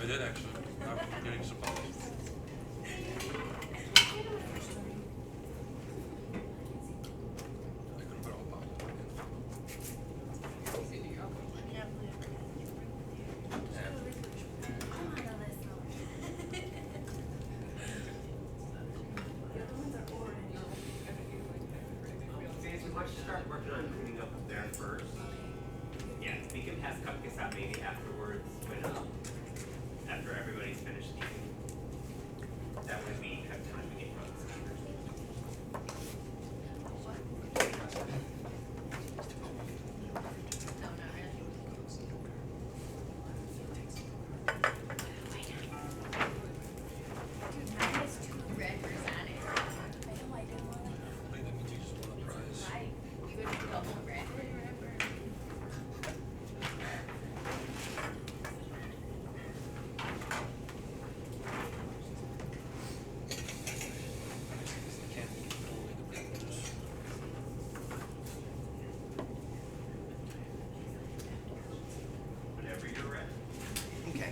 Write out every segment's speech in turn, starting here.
did actually. I'm getting some coffee. I couldn't put it all pop. Okay, so let's start working on cleaning up there first. Yeah, we can pass cupcakes out maybe afterwards when after everybody's finished eating. That way we have time to get from the speakers. Wait, that means you just won a prize. Can't throw away the red juice. Whenever you're ready. Okay.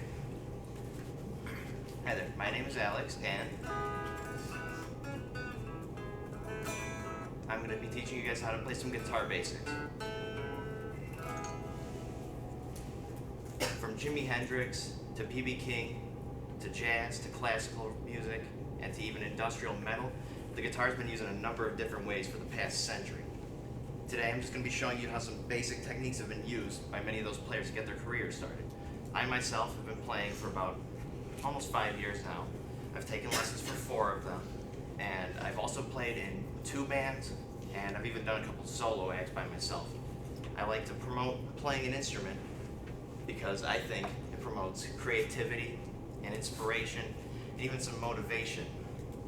Hi there, my name is Alex, and I'm going to be teaching you guys how to play some guitar basics. From Jimi Hendrix to B.B. King to jazz to classical music and to even industrial metal, the guitar's been used in a number of different ways for the past century. Today I'm just going to be showing you how some basic techniques have been used by many of those players to get their careers started. I myself have been playing for about almost 5 years now. I've taken lessons for 4 of them, and I've also played in 2 bands, and I've even done a couple solo acts by myself. I like to promote playing an instrument because I think it promotes creativity and inspiration and even some motivation.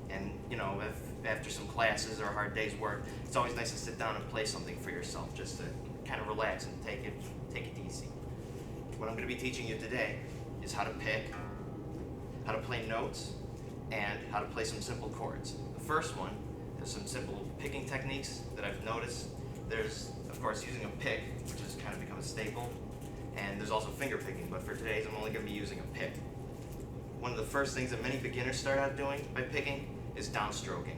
And you know, if after some classes or a hard day's work, it's always nice to sit down and play something for yourself, just to kind of relax and take it easy. What I'm going to be teaching you today is how to pick, how to play notes, and how to play some simple chords. The first one is some simple picking techniques that I've noticed. There's, of course, using a pick, which has kind of become a staple, and there's also finger picking, but for today's I'm only going to be using a pick. One of the first things that many beginners start out doing by picking is downstroking,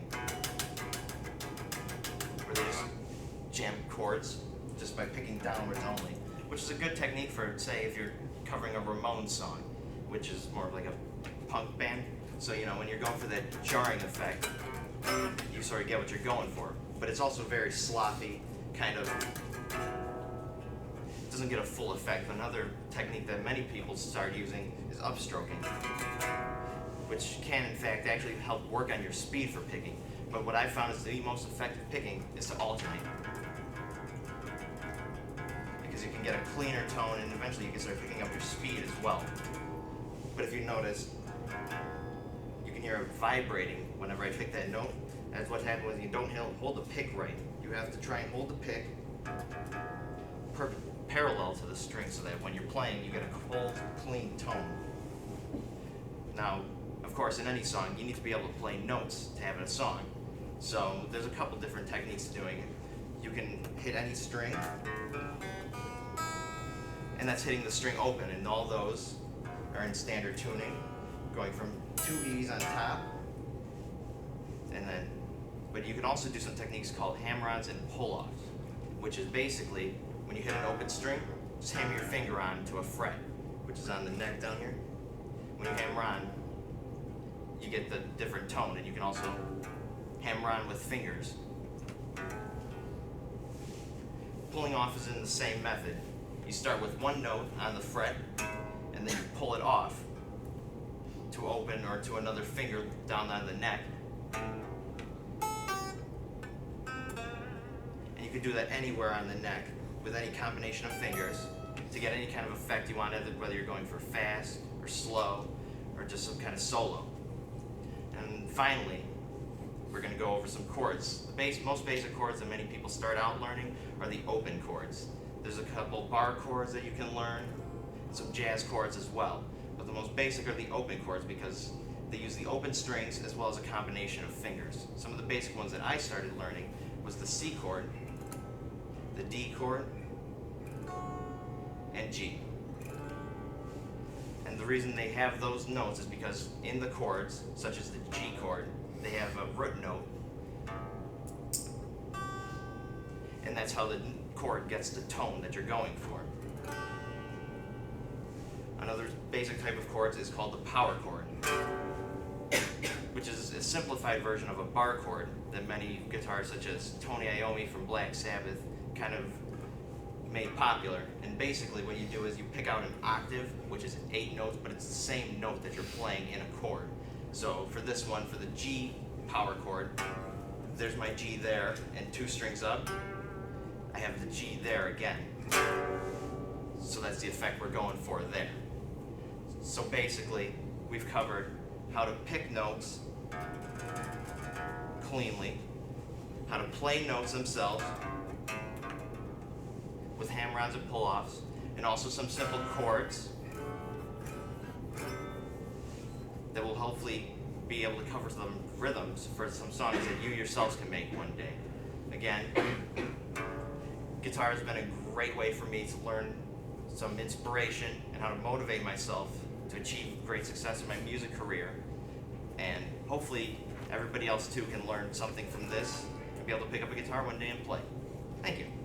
where they just jam chords just by picking downwards only, which is a good technique for, say, if you're covering a Ramones song, which is more of like a punk band. So, you know, when you're going for that jarring effect, you sort of get what you're going for. But it's also very sloppy, kind of doesn't get a full effect. Another technique that many people start using is upstroking, which can in fact actually help work on your speed for picking. But what I found is the most effective picking is to alternate, because you can get a cleaner tone and eventually you can start picking up your speed as well. But if you notice, you can hear it vibrating whenever I pick that note. That's what happens when you don't hold the pick right. You have to try and hold the pick parallel to the string so that when you're playing you get a cold, clean tone. Now, of course, in any song you need to be able to play notes to have a song. So there's a couple different techniques to doing it. You can hit any string, and that's hitting the string open, and all those are in standard tuning, going from 2 E's on top, and then, but you can also do some techniques called hammer-ons and pull-offs, which is basically when you hit an open string, just hammer your finger on to a fret, which is on the neck down here. When you hammer on, you get the different tone, and you can also hammer on with fingers. Pulling off is in the same method. You start with one note on the fret, and then you pull it off to open or to another finger down on the neck. And you can do that anywhere on the neck with any combination of fingers to get any kind of effect you want, whether you're going for fast or slow or just some kind of solo. And finally, we're going to go over some chords. The most basic chords that many people start out learning are the open chords. There's a couple bar chords that you can learn, some jazz chords as well. But the most basic are the open chords because they use the open strings as well as a combination of fingers. Some of the basic ones that I started learning was the C chord, the D chord, and G. And the reason they have those notes is because in the chords, such as the G chord, they have a root note, and that's how the chord gets the tone that you're going for. Another basic type of chords is called the power chord, which is a simplified version of a bar chord that many guitarists such as Tony Iommi from Black Sabbath kind of made popular. And basically what you do is you pick out an octave, which is 8 notes, but it's the same note that you're playing in a chord. So for this one, for the G power chord, there's my G there, and 2 strings up, I have the G there again. So that's the effect we're going for there. So basically, we've covered how to pick notes cleanly, how to play notes themselves with hammer-ons and pull-offs, and also some simple chords that will hopefully be able to cover some rhythms for some songs that you yourselves can make one day. Again, guitar has been a great way for me to learn some inspiration and how to motivate myself to achieve great success in my music career. And hopefully everybody else too can learn something from this and be able to pick up a guitar one day and play. Thank you.